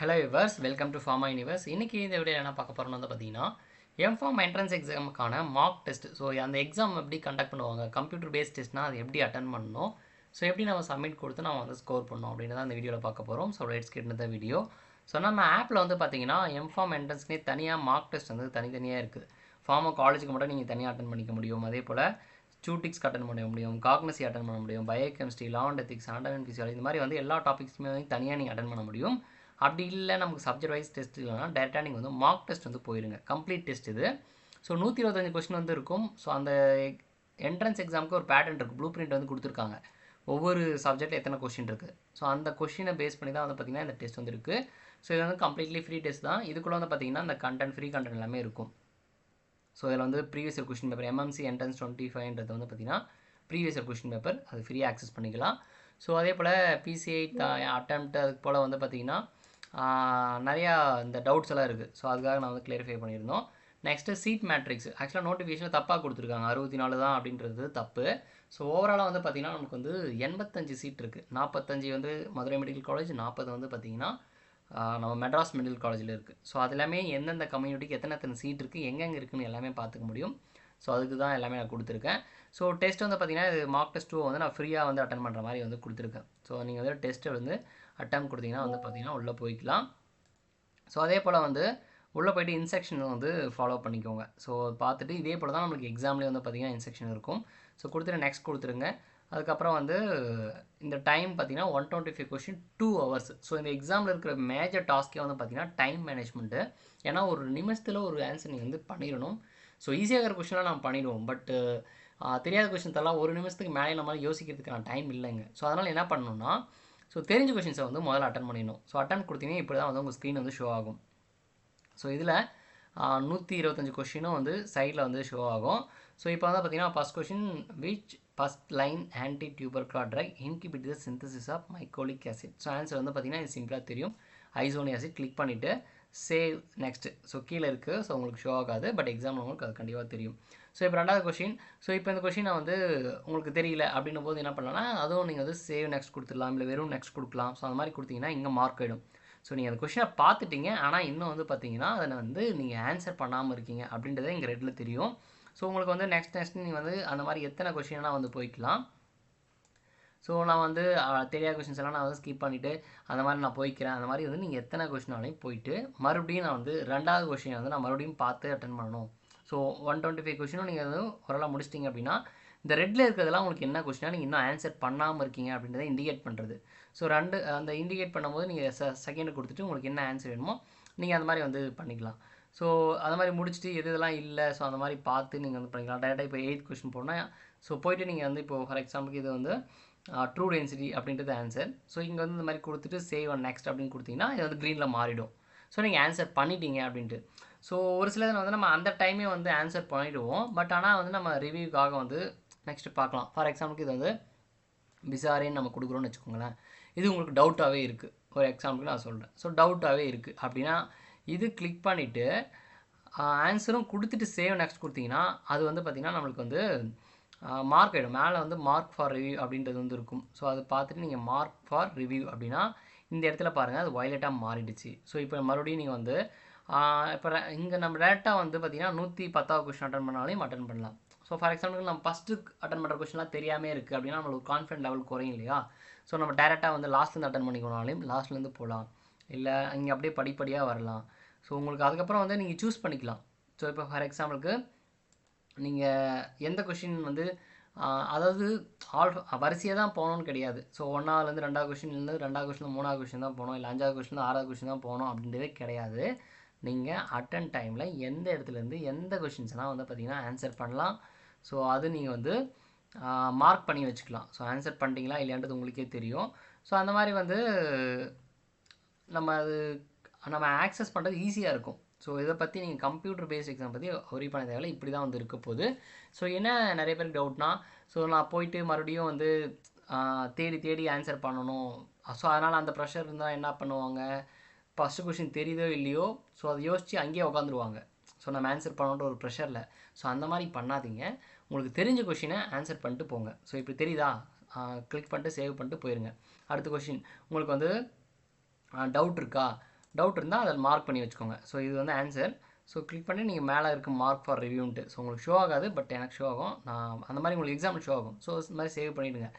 Hello viewers, welcome to pharma universe. இன்றைக்கி இந்த video என்ன பார்க்க போகிறோம்னு வந்து பார்த்தீங்கன்னா, எம்ஃபார்ம் என்ட்ரன்ஸ் எக்ஸாமுக்கான மார்க் டெஸ்ட். ஸோ அந்த எக்ஸாம் எப்படி கண்டக்ட் பண்ணுவாங்க, கம்ப்யூட்டர் பேஸ்ட் டெஸ்ட்னா அது எப்படி அட்டன் பண்ணணும், ஸோ எப்படி நம்ம சப்மிட் கொடுத்து நம்ம வந்து ஸ்கோர் பண்ணணும் அப்படின்னு தான் இந்த வீடியோவில் பார்க்க போகிறோம். So let's get into the video. So நம்ம ஆப்பில் வந்து பார்த்தீங்கன்னா எம்ஃபார்ம் என்ட்ரன்ஸ்க்கே தனியாக மார்க் டெஸ்ட் வந்து தனித்தனியாக இருக்குது. ஃபார்மா காலேஜுக்கு மட்டும் நீங்கள் தனியாக அட்டன் பண்ணிக்க முடியும். அதே போல் ஸ்டூட்டிக்ஸ்க்கு அட்டன் பண்ண முடியும், காக்னசி அட்டன் பண்ண முடியும், பயோகெமிஸ்ட்ரி, லா அண்ட் எத்திக்ஸ், அண்டர்மெண்ட் ஃபிசியாலஜி, இந்த மாதிரி வந்து எல்லா டாபிக்ஸுமே வந்து தனியாக நீங்கள் அட்டன் பண்ண முடியும். அப்படி இல்லை நமக்கு சப்ஜெக்ட் வைஸ் டெஸ்ட் இல்லைனா டேரெக்டாக நீங்கள் வந்து மார்க் டெஸ்ட் வந்து போயிருங்க. கம்ப்ளீட் டெஸ்ட் இது. ஸோ 125 கொஸ்டின் வந்து இருக்கும். ஸோ அந்த என்ட்ரன்ஸ் எக்ஸாமுக்கு ஒரு பேட்டர்ன் இருக்குது, ப்ளூ பிரிண்ட் வந்து கொடுத்துருக்காங்க. ஒவ்வொரு சப்ஜெக்ட்டில் எத்தனை கொஸ்டின் இருக்குது, ஸோ அந்த கொஸ்டினை பேஸ் பண்ணி தான் வந்து பார்த்திங்கன்னா இந்த டெஸ்ட் வந்து இருக்குது. ஸோ இது வந்து கம்ப்ளீட்லி ஃப்ரீ டெஸ்ட் தான். இதுக்குள்ளே வந்து பார்த்திங்கன்னா இந்த கண்டென்ட், ஃப்ரீ கண்டென்ட் எல்லாமே இருக்கும். ஸோ இதில் வந்து previous year question paper MMC entrance 25ன்றது வந்து பார்த்திங்கன்னா ப்ரீவியஸ் இயர் கொஸ்டின் பேப்பர், அது ஃப்ரீயாக ஆக்சஸ் பண்ணிக்கலாம். ஸோ அதே போல் பிசிஐ அட்டெம்ப்ட் அது போல் வந்து பார்த்திங்கன்னா நிறையா இந்த டவுட்ஸ் எல்லாம் இருக்குது. ஸோ அதுக்காக நான் வந்து கிளியரிஃபை பண்ணியிருந்தோம். Next seat matrix. ஆக்சுவலாக நோட்டிஃபிகேஷனில் தப்பாக கொடுத்துருக்காங்க, 64 தான் அப்படின்றது தப்பு. ஸோ ஓவராலாக வந்து பார்த்திங்கன்னா நமக்கு வந்து 85 சீட் இருக்குது. 45 வந்து மதுரை மெடிக்கல் காலேஜ், 40 வந்து பார்த்திங்கன்னா நம்ம மெட்ராஸ் மெடிக்கல் காலேஜில் இருக்குது. ஸோ அது எல்லாமே எந்தெந்த கம்யூனிட்டிக்கு எத்தனை சீட் இருக்குது, எங்கெங்கே இருக்குதுன்னு எல்லாமே பார்த்துக்க முடியும். ஸோ அதுக்கு தான் எல்லாமே நான் கொடுத்துருக்கேன். ஸோ டெஸ்ட் வந்து பார்த்திங்கன்னா இது மார்க் டெஸ்ட் 2 வந்து நான் ஃப்ரீயாக வந்து அட்டன் பண்ணுற மாதிரி வந்து கொடுத்துருக்கேன். ஸோ நீங்கள் வந்து டெஸ்ட்டை வந்து அட்டம் கொடுத்தீங்கன்னா வந்து பார்த்திங்கன்னா உள்ளே போய்க்கலாம். ஸோ அதே போல் வந்து உள்ளே போய்ட்டு இன்ஸ்ட்ரக்ஷன் வந்து ஃபாலோ பண்ணிக்கோங்க. ஸோ பார்த்துட்டு இதே போல் தான் நம்மளுக்கு எக்ஸாம்லேயே வந்து பார்த்திங்கன்னா இன்ஸ்ட்ரக்ஷன் இருக்கும். ஸோ கொடுத்துட்டு நெக்ஸ்ட் கொடுத்துருங்க. அதுக்கப்புறம் வந்து இந்த டைம் பார்த்திங்கன்னா 125 கொஸ்டின் 2 hours. ஸோ இந்த எக்ஸாமில் இருக்கிற மேஜர் டாஸ்க்கே வந்து பார்த்திங்கன்னா டைம் மேனேஜ்மெண்ட்டு. ஏன்னா ஒரு நிமிஷத்தில் ஒரு ஆன்சர் நீங்கள் வந்து பண்ணிடணும். ஸோ ஈஸியாக இருக்கிற கொஸ்டின்லாம் நம்ம பண்ணிடுவோம். பட்டு தெரியாத கொஸ்டின் தரலாம், ஒரு நிமிஷத்துக்கு மேலே நம்மளால் யோசிக்கிறதுக்கான டைம் இல்லைங்க. ஸோ அதனால் என்ன பண்ணணும்னா, ஸோ தெரிஞ்ச கொஷின்ஸை வந்து முதல்ல அட்டன் பண்ணிடணும். ஸோ அட்டன் கொடுத்தீங்கன்னா இப்படி தான் வந்து உங்கள் ஸ்க்ரீன் வந்து ஷோ ஆகும். ஸோ இதில் 125 கொஷினும் வந்து சைடில் வந்து ஷோ ஆகும். ஸோ இப்போ வந்து பார்த்திங்கன்னா first question, which first line anti tubercular drug inhibit the synthesis of mycolic acid. So answer வந்து பார்த்திங்கன்னா இது சிம்பிளாக தெரியும், ஐசோனிக் ஆசிட். கிளிக் பண்ணிவிட்டு சேவ் நெக்ஸ்ட்டு. ஸோ கீழே இருக்குது, ஸோ உங்களுக்கு ஷோ ஆகாது, பட் எக்ஸாமில் உங்களுக்கு அது கண்டிப்பாக தெரியும். ஸோ இப்போ ரெண்டாவது கொஷின். ஸோ இப்போ இந்த கொஷினை வந்து உங்களுக்கு தெரியல அப்படின்னும் போது என்ன பண்ணலாம்னா, அதுவும் நீங்கள் வந்து சேவ் நெக்ஸ்ட் கொடுத்துடலாம், இல்லை வெறும் நெக்ஸ்ட் கொடுக்கலாம். ஸோ அந்த மாதிரி கொடுத்தீங்கன்னா இங்கே மார்க் ஆகிடும். ஸோ நீங்கள் அந்த கொஷினை பார்த்துட்டீங்க, ஆனால் இன்னும் வந்து பார்த்தீங்கன்னா அதில் வந்து நீங்கள் ஆன்சர் பண்ணாமல் இருக்கீங்க அப்படின்றத இங்கே ரெட்டில் தெரியும். ஸோ உங்களுக்கு வந்து நெக்ஸ்ட் நீங்கள் வந்து அந்த மாதிரி எத்தனை கொஷினா வந்து போய்க்கலாம். ஸோ நான் வந்து தெரியாத கொஷின்ஸ் எல்லாம் நான் வந்து ஸ்கிப் பண்ணிவிட்டு அந்த மாதிரி நான் போய்க்கிறேன். அந்த மாதிரி வந்து நீங்கள் எத்தனை கொஷினாலையும் போயிட்டு மறுபடியும் நான் வந்து ரெண்டாவது கொஷினை வந்து நான் மறுபடியும் பார்த்து அட்டன் பண்ணணும். ஸோ 125 கொஷினும் நீங்கள் வந்து ஓரளவு முடிச்சிட்டிங்க அப்படின்னா, இந்த ரெட்டில் இருக்கிறதெல்லாம் உங்களுக்கு என்ன கொஷினா நீங்கள் இன்னும் ஆன்சர் பண்ணாமல் இருக்கீங்க அப்படின்றத இண்டிகேட் பண்ணுறது. ஸோ அந்த இண்டிகேட் பண்ணும்போது நீங்கள் செகண்ட் கொடுத்துட்டு உங்களுக்கு என்ன ஆன்சர் வேணுமோ நீங்கள் அந்த மாதிரி வந்து பண்ணிக்கலாம். ஸோ அந்த மாதிரி முடிச்சுட்டு எது இதெல்லாம் இல்லை, ஸோ அந்த மாதிரி பார்த்து நீங்கள் வந்து பண்ணிக்கலாம். டேரெக்டாக இப்போ 8th கொஷின் போனால் ஸோ போய்ட்டு நீங்கள் வந்து இப்போது ஃபார் எக்ஸாம்பிளுக்கு இது வந்து ட்ரூ டென்சிட்டி அப்படின்றது ஆன்சர். ஸோ இங்கே வந்து இந்த மாதிரி கொடுத்துட்டு சேவ் அண்ட் நெக்ஸ்ட் அப்படின்னு கொடுத்தீங்கன்னா இது வந்து க்ரீனில் மாறிடும். ஸோ நீங்கள் ஆன்சர் பண்ணிட்டீங்க அப்படின்ட்டு. ஸோ ஒரு சிலது வந்து நம்ம அந்த டைமே வந்து ஆன்சர் பண்ணிவிடுவோம். பட் ஆனால் வந்து நம்ம ரிவ்யூக்காக வந்து நெக்ஸ்ட்டு பார்க்கலாம். ஃபார் எக்ஸாம்பிளுக்கு இது வந்து பிசாரின்னு நம்ம கொடுக்குறோன்னு வச்சுக்கோங்களேன். இது உங்களுக்கு டவுட்டாகவே இருக்குது, ஒரு எக்ஸாம்பிளுக்கு நான் சொல்கிறேன். ஸோ டவுட்டாகவே இருக்குது அப்படின்னா இது கிளிக் பண்ணிவிட்டு ஆன்சரும் கொடுத்துட்டு சேவ் நெக்ஸ்ட் கொடுத்தீங்கன்னா அது வந்து பார்த்திங்கன்னா நம்மளுக்கு வந்து மார்க் ஆகிடும். மேலே வந்து மார்க் ஃபார் ரிவ்யூ அப்படின்றது வந்து இருக்கும். ஸோ அதை பார்த்துட்டு நீங்கள் மார்க் ஃபார் ரிவ்யூ அப்படின்னா இந்த இடத்துல பாருங்கள் அது வயலட்டாக மாறிடுச்சு. ஸோ இப்போ மறுபடியும் நீங்கள் வந்து இப்போ இங்கே நம்ம டேரெக்டாக வந்து பார்த்திங்கன்னா 110வது கொஸ்டின் அட்டன் பண்ணாலையும் அட்டன் பண்ணலாம். ஸோ ஃபார் எக்ஸாம்பிளுக்கு நம்ம ஃபஸ்ட்டு அட்டன் பண்ணுற கொஸ்டின்லாம் தெரியாமல் இருக்குது அப்படின்னா நம்மளுக்கு கான்ஃபிடென்ட் லெவல் குறையும் இல்லையா. ஸோ நம்ம டேரெக்டாக வந்து லாஸ்ட்லேருந்து அட்டன் பண்ணிக்கணும்னாலையும் லாஸ்ட்லேருந்து போகலாம், இல்லை இங்கே அப்படியே படிப்படியாக வரலாம். ஸோ உங்களுக்கு அதுக்கப்புறம் வந்து நீங்கள் சூஸ் பண்ணிக்கலாம். ஸோ இப்போ ஃபார் எக்ஸாம்பிளுக்கு நீங்கள் எந்த கொஷின் வந்து அதாவது வரிசையாக தான் போகணுன்னு கிடையாது. ஸோ 1ஆவதுலேருந்து 2வது கொஷின்லேருந்து 2வது கொஷின் 3வது கொஷின் தான் போகணும், இல்லை 5வது கொஷின் 6வது கொஷின் தான் போகணும் அப்படின்றதே கிடையாது. நீங்கள் அட்டன் டைமில் எந்த இடத்துலேருந்து எந்த கொஷின்ஸ்லாம் வந்து பார்த்திங்கன்னா ஆன்சர் பண்ணலாம். ஸோ அது நீங்கள் வந்து மார்க் பண்ணி வச்சுக்கலாம். ஸோ ஆன்சர் பண்ணிட்டீங்களா இல்லையான்றது உங்களுக்கே தெரியும். ஸோ அந்த மாதிரி வந்து நம்ம ஆக்சஸ் பண்ணுறது ஈஸியாக இருக்கும். ஸோ இதை பற்றி நீங்கள் கம்ப்யூட்டர் பேஸ்ட் எக்ஸாம் பற்றி ஒரி பண்ண தேவையில்லை, இப்படி தான் வந்து இருக்க போகுது. ஸோ என்ன நிறைய பேருக்கு டவுட்னா, ஸோ நான் போயிட்டு மறுபடியும் வந்து தேடி தேடி ஆன்சர் பண்ணணும். ஸோ அதனால் அந்த ப்ரெஷர் இருந்தால் என்ன பண்ணுவாங்க, ஃபஸ்ட்டு கொஷின் தெரியுதோ இல்லையோ ஸோ அதை யோசித்து அங்கேயே உட்காந்துருவாங்க. ஸோ நம்ம ஆன்சர் பண்ணணுன்ற ஒரு ப்ரெஷரில். ஸோ அந்த மாதிரி பண்ணாதீங்க. உங்களுக்கு தெரிஞ்ச கொஷினை ஆன்சர் பண்ணிட்டு போங்க. ஸோ இப்படி தெரியுதா, கிளிக் பண்ணிட்டு சேவ் பண்ணிட்டு போயிருங்க. அடுத்த கொஷின் உங்களுக்கு வந்து டவுட் இருக்கா, டவுட் இருந்தால் அதில் மார்க் பண்ணி வச்சுக்கோங்க. ஸோ இது வந்து ஆன்சர். ஸோ கிளிக் பண்ணி நீங்கள் மேலே இருக்க மார்க் ஃபார் ரிவ்யூன்ட்டு. ஸோ உங்களுக்கு ஷோ ஆகாது, பட் எனக்கு ஷோ ஆகும். நான் அந்த மாதிரி உங்களுக்கு எக்ஸாம்பிள் ஷோ ஆகும். ஸோ இந்த மாதிரி சேவ் பண்ணிவிடுங்க.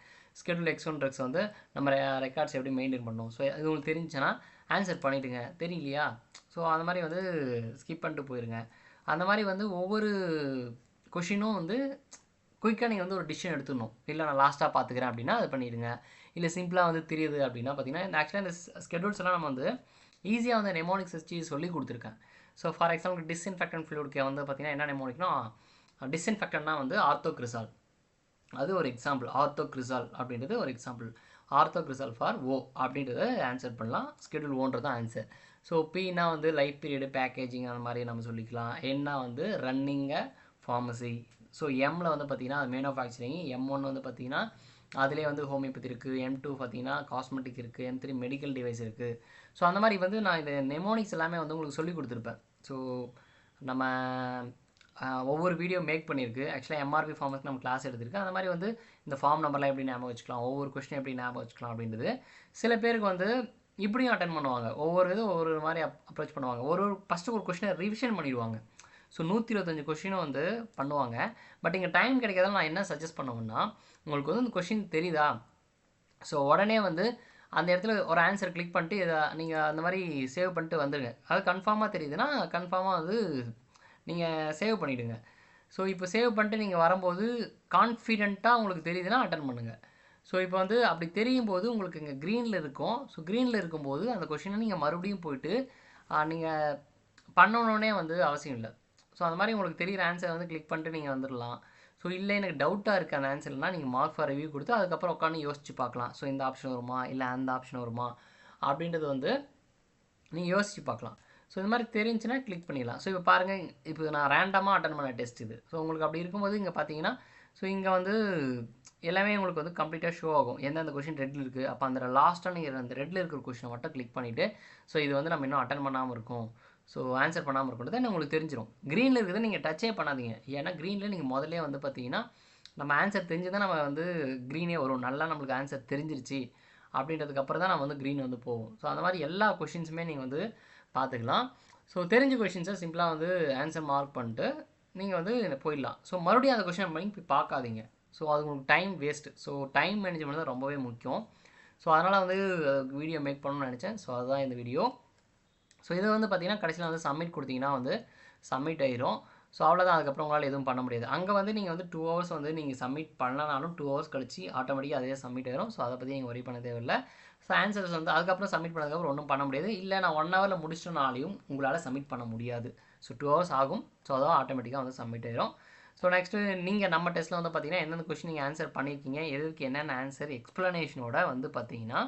ஸ்கெடியூல் X1 ட்ரக்ஸ் வந்து நம்ம ரெக்கார்ட்ஸ் எப்படி மெயின்டைன் பண்ணணும். ஸோ அது உங்களுக்கு தெரிஞ்சுன்னா ஆன்சர் பண்ணிவிடுங்க. தெரியலையா, ஸோ அந்த மாதிரி வந்து ஸ்கிப் பண்ணிட்டு போயிருங்க. அந்த மாதிரி வந்து ஒவ்வொரு கொஷினும் வந்து குயிக்காக நீங்கள் வந்து ஒரு டிசிஷன் எடுத்துடணும். இல்லை நான் லாஸ்ட்டாக பார்த்துக்கிறேன் அப்படின்னா அது பண்ணிவிடுங்க. இல்லை சிம்பிளாக வந்து தெரியுது அப்படின்னா பார்த்தீங்கன்னா, இந்த ஆக்சுவலாக இந்த ஸ்கெடியூல்ஸ் எல்லாம் நம்ம வந்து ஈஸியாக வந்து நெமோனிக்ஸ் வச்சு சொல்லி கொடுத்துருக்கேன். ஸோ ஃபார் எக்ஸாம்பிள் டிஸ்இன்ஃபெக்டன்ட் ஃப்ளூயிட்க்கு வந்து பார்த்தீங்கன்னா என்ன நெமோனிக்னா, டிஸ்இன்ஃபெக்டன்ட்னா வந்து ஆர்த்தோக்ரிசால், அது ஒரு எக்ஸாம்பிள். ஆர்த்தோக்ரிசால் அப்படின்றது ஒரு எக்ஸாம்பிள். ஆர்த்தோக்ரிசால் ஃபார் ஓ அப்படின்றத ஆன்சர் பண்ணலாம். ஸ்கெடியூல் ஓன்றது தான் ஆன்சர். ஸோ பின்னா வந்து லைஃப் பீரியடு பேக்கேஜிங் அந்த மாதிரி நம்ம சொல்லிக்கலாம். என்ன வந்து ரன்னிங்க ஃபார்மசி. ஸோ எம்மில் வந்து பார்த்திங்கன்னா அது மேனுஃபேக்சரிங். M1 வந்து பார்த்திங்கன்னா அதிலே வந்து ஹோமியோபதி இருக்குது. M2 பார்த்திங்கன்னா காஸ்மெட்டிக் இருக்குது. M3 மெடிக்கல் டிவைஸ் இருக்குது. ஸோ அந்த மாதிரி வந்து நான் இந்த நெமோனிக்ஸ் எல்லாமே வந்து உங்களுக்கு சொல்லி கொடுத்துருப்பேன். ஸோ நம்ம ஒவ்வொரு வீடியோ மேக் பண்ணியிருக்கு. ஆக்சுவலாக MRP ஃபார்முக்கு நம்ம கிளாஸ் எடுத்திருக்கு. அந்த மாதிரி வந்து இந்த ஃபார்ம் நம்பர்லாம் எப்படி ஞாபகம் வச்சுக்கலாம், ஒவ்வொரு கொஸ்டின் எப்படி ஞாபகம் வச்சுக்கலாம் அப்படின்றது. சில பேருக்கு வந்து இப்படியும் அட்டன் பண்ணுவாங்க. ஒவ்வொரு இது ஒவ்வொரு மாதிரி அப்ரோச் பண்ணுவாங்க. ஃபஸ்ட்டு ஒரு கொஸ்டினை ரிவிஷன் பண்ணிடுவாங்க. ஸோ 125 கொஷினும் வந்து பண்ணுவாங்க. பட் இங்கே டைம் கிடைக்காதால நான் என்ன சஜஸ்ட் பண்ணுவேன்னா, உங்களுக்கு வந்து இந்த கொஷின் தெரியுதா, ஸோ உடனே வந்து அந்த இடத்துல ஒரு ஆன்சர் கிளிக் பண்ணிட்டு இதை நீங்கள் அந்த மாதிரி சேவ் பண்ணிட்டு வந்துடுங்க. அது கன்ஃபார்மாக தெரியுதுன்னா கன்ஃபார்மாக வந்து நீங்கள் சேவ் பண்ணிவிடுங்க. ஸோ இப்போ சேவ் பண்ணிட்டு நீங்கள் வரும்போது கான்ஃபிடென்ட்டாக உங்களுக்கு தெரியுதுன்னா அட்டன் பண்ணுங்கள். ஸோ இப்போ வந்து அப்படி தெரியும் போது உங்களுக்கு இங்கே க்ரீனில் இருக்கும். ஸோ க்ரீனில் இருக்கும்போது அந்த கொஷினை நீங்கள் மறுபடியும் போயிட்டு நீங்கள் பண்ணணுன்னே வந்து அவசியம் இல்லை. ஸோ அந்த மாதிரி உங்களுக்கு தெரிகிற ஆன்சரை வந்து கிளிக் பண்ணிட்டு நீங்கள் வந்துடலாம். ஸோ இல்லை எனக்கு டவுட்டாக இருக்குது அந்த ஆன்சர்னால் நீங்கள் மார்க் ஃபார் ரிவ்யூ கொடுத்து அதுக்கப்புறம் உட்காந்து யோசிச்சு பார்க்கலாம். ஸோ இந்த ஆப்ஷன் வருமா இல்லை அந்த ஆப்ஷன் வருமா அப்படின்றது வந்து நீங்கள் யோசிச்சு பார்க்கலாம். ஸோ இந்த மாதிரி தெரிஞ்சுன்னா கிளிக் பண்ணிடலாம். ஸோ இப்போ பாருங்கள், இப்போ நான் ரேண்டமாக அட்டன் பண்ண டெஸ்ட் இது. ஸோ உங்களுக்கு அப்படி இருக்கும்போது இங்கே பார்த்தீங்கன்னா, ஸோ இங்கே வந்து எல்லாமே உங்களுக்கு வந்து கம்ப்ளீட்டாக ஷோ ஆகும். எந்தெந்த கொஷின் ரெட்டில் இருக்குது. அப்போ அந்த லாஸ்ட்டாக நீங்கள் அந்த ரெட்டில் இருக்கிற கொஷினை மட்டும் கிளிக் பண்ணிவிட்டு, ஸோ இது வந்து நம்ம இன்னும் அட்டன் பண்ணாமல் இருக்கோம், ஸோ ஆன்சர் பண்ணாமல் இருக்கிறது உங்களுக்கு தெரிஞ்சிடும். க்ரீனில் இருக்கிறத நீங்கள் டச்சே பண்ணாதீங்க. ஏன்னா க்ரீனில் நீங்கள் முதல்ல வந்து பார்த்தீங்கன்னா நம்ம ஆன்சர் தெரிஞ்சு தான் நம்ம வந்து க்ரீனே வரும். நல்லா நம்மளுக்கு ஆன்சர் தெரிஞ்சிருச்சு அப்படின்றதுக்கப்புறம் தான் நம்ம வந்து க்ரீன் வந்து போகும். ஸோ அந்த மாதிரி எல்லா கொஷின்ஸுமே நீங்கள் வந்து பார்த்துக்கலாம். ஸோ தெரிஞ்ச கொஷின்ஸை சிம்பிளாக வந்து ஆன்சர் மார்க் பண்ணிட்டு நீங்கள் வந்து போயிடலாம். ஸோ மறுபடியும் அந்த கொஷின் பண்ணி போய் பார்க்காதீங்க. ஸோ அது உங்களுக்கு time waste. So time management தான் ரொம்பவே முக்கியம். ஸோ அதனால் வந்து வீடியோ மேக் பண்ணணும்னு நினச்சேன். ஸோ அதுதான் இந்த வீடியோ. ஸோ இதை வந்து பார்த்திங்கன்னா கடைசியில் வந்து சப்மிட் கொடுத்தீங்கன்னா வந்து சப்மிட் ஆயிரும். ஸோ அவ்வளோதான். அதுக்கப்புறம் உங்களால் எதுவும் பண்ண முடியாது. அங்கே வந்து நீங்கள் வந்து 2 ஹவர்ஸ் வந்து நீங்கள் சப்மிட் பண்ணலனாலும் 2 ஹவர்ஸ் கழிச்சு ஆட்டோமேட்டிக்காக அதே சப்மிட் ஆயிரும். ஸோ அதை பற்றி நீங்கள் ஒரி பண்ண தேவையில்லை. ஸோ ஆன்சர்ஸ் வந்து அதுக்கப்புறம் சப்மிட் பண்ணதுக்கப்புறம் ஒன்றும் பண்ண முடியாது. இல்லை நான் 1 ஹவரில் முடிச்சிட்டனாலையும் உங்களால் சப்மிட் பண்ண முடியாது. ஸோ 2 ஹவர்ஸ் ஆகும். ஸோ அதான் ஆட்டோமேட்டிக்காக வந்து சப்மிட் ஆயிரும். ஸோ நெக்ஸ்ட்டு நீங்கள் நம்ம டெஸ்ட்டில் வந்து பார்த்தீங்கன்னா எந்தெந்த கொஸ்டின் நீங்கள் ஆன்சர் பண்ணியிருக்கீங்க, எதுக்கு என்னென்ன ஆன்சர் எக்ஸ்ப்ளனேஷனோட வந்து பார்த்தீங்கன்னா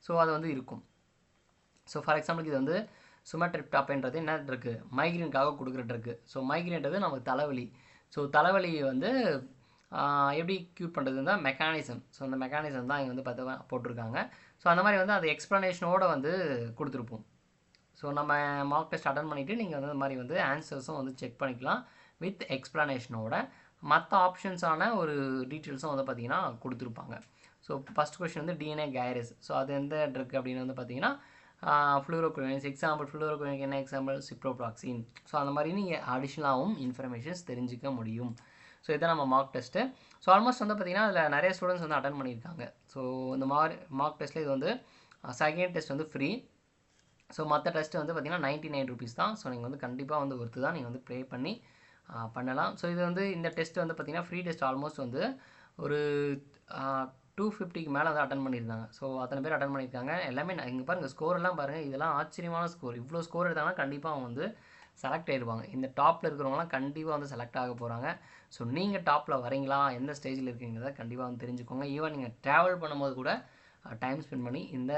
ஸோ அது வந்து இருக்கும். ஸோ ஃபார் எக்ஸாம்பிளுக்கு இது வந்து சுமட்ரிப்டாப்ன்றது என்ன ட்ரக்கு, மைக்ரேனுக்காக கொடுக்குற ட்ரக்கு. ஸோ மைக்ரேன்றது நமக்கு தலைவலி. ஸோ தலைவலி வந்து எப்படி க்யூர் பண்ணுறதுன்னு தான் மெக்கானிசம். ஸோ அந்த மெக்கானிசம் தான் இங்கே வந்து பார்த்து போட்டிருக்காங்க. ஸோ அந்த மாதிரி வந்து அது எக்ஸ்ப்ளனேஷனோடு வந்து கொடுத்துருப்போம். ஸோ நம்ம மார்க் டெஸ்ட் அட்டன் பண்ணிவிட்டு நீங்கள் வந்து இந்த மாதிரி வந்து ஆன்சர்ஸும் வந்து செக் பண்ணிக்கலாம் வித் எக்ஸ்ப்ளனேஷனோட. மற்ற ஆப்ஷன்ஸான ஒரு டீட்டெயில்ஸும் வந்து பார்த்திங்கன்னா கொடுத்துருப்பாங்க. ஸோ ஃபஸ்ட் கொஸ்டின் வந்து டிஎன்ஏ கைரஸ். ஸோ அது எந்த ட்ரக் அப்படின்னு வந்து பார்த்திங்கன்னா ஃப்ளூரோகுயினிஸ். எக்ஸாம்பிள் ஃப்ளூரோகுயினிக் என்ன எக்ஸாம்பிள், சிப்ரோப்ராக்சின். ஸோ அந்த மாதிரி நீங்கள் அடிஷ்னலாகவும் இன்ஃபர்மேஷன்ஸ் தெரிஞ்சிக்க முடியும். ஸோ இதான் நம்ம மார்க் டெஸ்ட்டு. ஸோ ஆல்மோஸ்ட் வந்து பார்த்திங்கன்னா அதில் நிறைய ஸ்டூடெண்ட்ஸ் வந்து அட்டன் பண்ணியிருக்காங்க. ஸோ இந்த மார்க் டெஸ்ட்டில் இது வந்து செகண்ட் டெஸ்ட் வந்து ஃப்ரீ. ஸோ மற்ற டெஸ்ட்டு வந்து பார்த்திங்கன்னா 99 ருபீஸ் தான். ஸோ நீங்கள் வந்து கண்டிப்பாக வந்து ஒர்த்து தான், நீங்கள் வந்து ப்ளே பண்ணி பண்ணலாம். ஸோ இது வந்து இந்த டெஸ்ட் வந்து பார்த்திங்கன்னா ஃப்ரீ டெஸ்ட் ஆல்மோஸ்ட் வந்து ஒரு 250க்கு மேலே வந்து அட்டன் பண்ணியிருந்தாங்க. ஸோ அத்தனை பேர் அட்டன் பண்ணியிருக்காங்க. எல்லாமே இங்கே பாருங்கள், ஸ்கோரெல்லாம் பாருங்கள். இதெல்லாம் ஆச்சரியமான ஸ்கோர். இவ்வளோ ஸ்கோர் எடுத்தாங்கன்னா கண்டிப்பாக அவங்க வந்து செலக்ட் ஆகிடுவாங்க. இந்த டாப்பில் இருக்கிறவங்களாம் கண்டிப்பாக வந்து செலக்ட் ஆக போகிறாங்க. ஸோ நீங்கள் டாப்பில் வரீங்களா, எந்த ஸ்டேஜில் இருக்கீங்கிறத கண்டிப்பாக வந்து தெரிஞ்சுக்கோங்க. ஈவன் நீங்கள் ட்ராவல் பண்ணும்போது கூட டைம் ஸ்பெண்ட் பண்ணி இந்த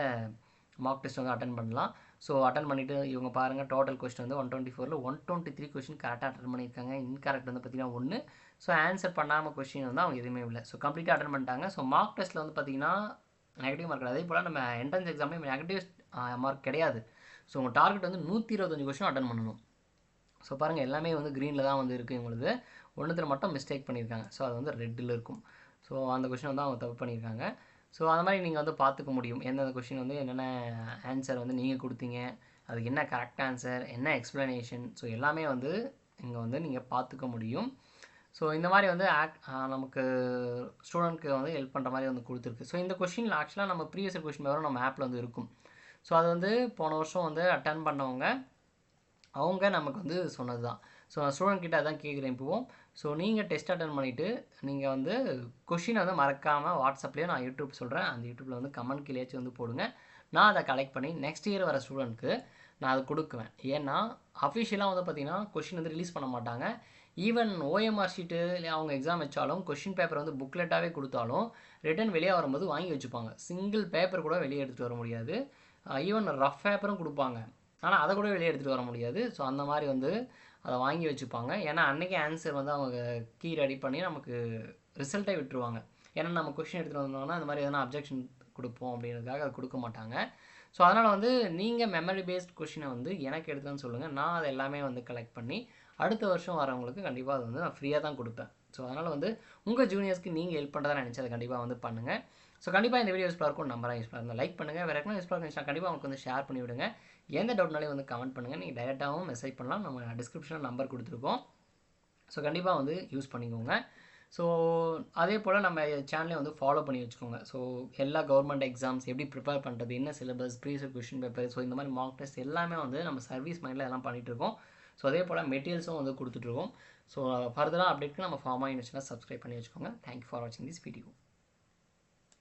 மார்க் டெஸ்ட் வந்து அட்டன் பண்ணலாம். ஸோ அட்டன் பண்ணிவிட்டு இவங்க பாருங்கள், டோட்டல் கொஸ்டின் வந்து 124ல் 123 கொஸ்டின் கரெக்டாக அட்டன் பண்ணியிருக்காங்க. இன்கரெக்ட் வந்து பார்த்திங்கன்னா 1. ஸோ ஆன்சர் பண்ணாமல் கொஸ்டின் வந்து அவங்க எதுவுமே இல்லை. ஸோ கம்ப்ளீட்டாக அட்டன் பண்ணிட்டாங்க. ஸோ மார்க் டெஸ்ட்டில் வந்து பார்த்திங்கன்னா நெகட்டிவ் மார்க். அதே போல் நம்ம என்ட்ரன்ஸ் எக்ஸாம்லேயும் நெகட்டிவ் மார்க் கிடையாது. ஸோ உங்கள் டார்கெட் வந்து 125 கொஸ்டின் அட்டன் பண்ணணும். ஸோ பாருங்கள், எல்லாமே வந்து க்ரீனில் தான் வந்து இருக்குது. உங்களுக்கு ஒன்றுத்தில் மட்டும் மிஸ்டேக் பண்ணியிருக்காங்க. ஸோ அது வந்து ரெட்டில் இருக்கும். ஸோ அந்த கொஸ்டின் வந்து அவங்க தப்பு பண்ணியிருக்காங்க. ஸோ அந்த மாதிரி நீங்கள் வந்து பார்த்துக்க முடியும் எந்தெந்த கொஸ்டின் வந்து என்னென்ன ஆன்சர் வந்து நீங்கள் கொடுத்தீங்க, அதுக்கு என்ன கரெக்ட் ஆன்சர், என்ன எக்ஸ்ப்ளனேஷன், ஸோ எல்லாமே வந்து இங்கே வந்து நீங்கள் பார்த்துக்க முடியும். ஸோ இந்த மாதிரி வந்து நமக்கு ஸ்டூடெண்ட்க்கு வந்து ஹெல்ப் பண்ணுற மாதிரி வந்து கொடுத்துருக்கு. ஸோ இந்த கொஷினில் ஆக்சுவலாக நம்ம ப்ரீவியஸ் கொஷின் பேப்பரும் நம்ம ஆப்பில் வந்து இருக்கும். ஸோ அது வந்து போன வருஷம் வந்து அட்டன் பண்ணவங்க அவங்க நமக்கு வந்து சொன்னது தான். ஸோ நான் ஸ்டூடெண்ட் கிட்ட அதான் கேட்குறேன் இப்போவும். ஸோ நீங்கள் டெஸ்ட் அட்டன் பண்ணிவிட்டு நீங்கள் வந்து கொஷினை வந்து மறக்காமல் வாட்ஸ்அப்லேயே நான் யூடியூப் சொல்கிறேன், அந்த யூடியூப்பில் வந்து கமெண்ட் கீழேயாச்சும் வந்து போடுங்க. நான் அதை கலெக்ட் பண்ணி நெக்ஸ்ட் இயர் வர ஸ்டூடெண்ட்க்கு நான் அதை கொடுக்குவேன். ஏன்னா அஃபிஷியலாக வந்து பார்த்திங்கன்னா கொஷின் வந்து ரிலீஸ் பண்ண மாட்டாங்க. ஈவன் ஓஎம்ஆர் ஷீட்டு இல்லை அவங்க எக்ஸாம் வச்சாலும் கொஷின் பேப்பர் வந்து புக்லெட்டாகவே கொடுத்தாலும் ரிட்டன் வெளியே வரும்போது வாங்கி வச்சுப்பாங்க. சிங்கிள் பேப்பர் கூட வெளியே எடுத்துகிட்டு வர முடியாது. ஈவன் ரஃப் பேப்பரும் கொடுப்பாங்க, ஆனால் அதை கூட வெளியே எடுத்துகிட்டு வர முடியாது. ஸோ அந்த மாதிரி வந்து அதை வாங்கி வச்சுப்பாங்க. ஏன்னா அன்றைக்கி ஆன்சர் வந்து அவங்க கீ ரெடி பண்ணி நமக்கு ரிசல்ட்டை விட்டுருவாங்க. ஏன்னா நம்ம கொஷின் எடுத்துகிட்டு வந்தோம்னா இந்த மாதிரி எதனா அப்ஜெக்ஷன் கொடுப்போம் அப்படின்றதுக்காக அதை கொடுக்க மாட்டாங்க. ஸோ அதனால் வந்து நீங்கள் மெமரி பேஸ்ட் கொஷினை வந்து எனக்கு எடுத்துன்னு சொல்லுங்கள், நான் அதை எல்லாமே வந்து கலெக்ட் பண்ணி அடுத்த வருஷம் வரவங்களுக்கு கண்டிப்பாக அது வந்து நான் ஃப்ரீயாக தான் கொடுப்பேன். ஸோ அதனால் வந்து உங்கள் ஜூனியர்ஸ்க்கு நீங்கள் ஹெல்ப் பண்ணுறதா நினச்சி அதை கண்டிப்பாக வந்து பண்ணுங்கள். ஸோ கண்டிப்பாக இந்த வீடியோ யூஸ்ஃபுல்லாக இருக்கும், நம்பராக யூஸ்ஃபுல்லாக இருந்தால் லைக் பண்ணுங்கள். வேறு யாருக்கும் யூஸ்ஃபுல்லாக இருந்துச்சுன்னா கண்டிப்பாக உங்களுக்கு வந்து ஷேர் பண்ணி விடுங்க. எந்த டவுட்னாலையும் வந்து கமெண்ட் பண்ணுங்கள். நீங்கள் டைரெக்டாகவும் மெசேஜ் பண்ணலாம், நம்ம டிஸ்கிரிப்ஷனில் நம்பர் கொடுத்துருக்கோம். ஸோ கண்டிப்பாக வந்து யூஸ் பண்ணிக்கோங்க. ஸோ அதே போல் நம்ம சேனலை வந்து ஃபாலோ பண்ணி வச்சுக்கோங்க. ஸோ எல்லா கவர்மெண்ட் எக்ஸாம்ஸ் எப்படி ப்ரிப்பேர் பண்ணுறது, என்ன syllabus, previous question paper, so இந்த மாதிரி மார்க் டெஸ்ட் எல்லாமே வந்து நம்ம சர்வீஸ் மைண்டில் எல்லாம் பண்ணிகிட்ருக்கோம். ஸோ அதே போல் மெட்டீரியல்ஸும் வந்து கொடுத்துட்ருக்கோம். ஸோ ஃபர்தராக அப்டேட்க்கு நம்ம ஃபார்மாக இருந்துச்சுன்னா சப்ஸ்கிரைப் பண்ணி வச்சுக்கோங்க. தேங்க்யூ ஃபார் வாட்சிங் திஸ் வீடியோ.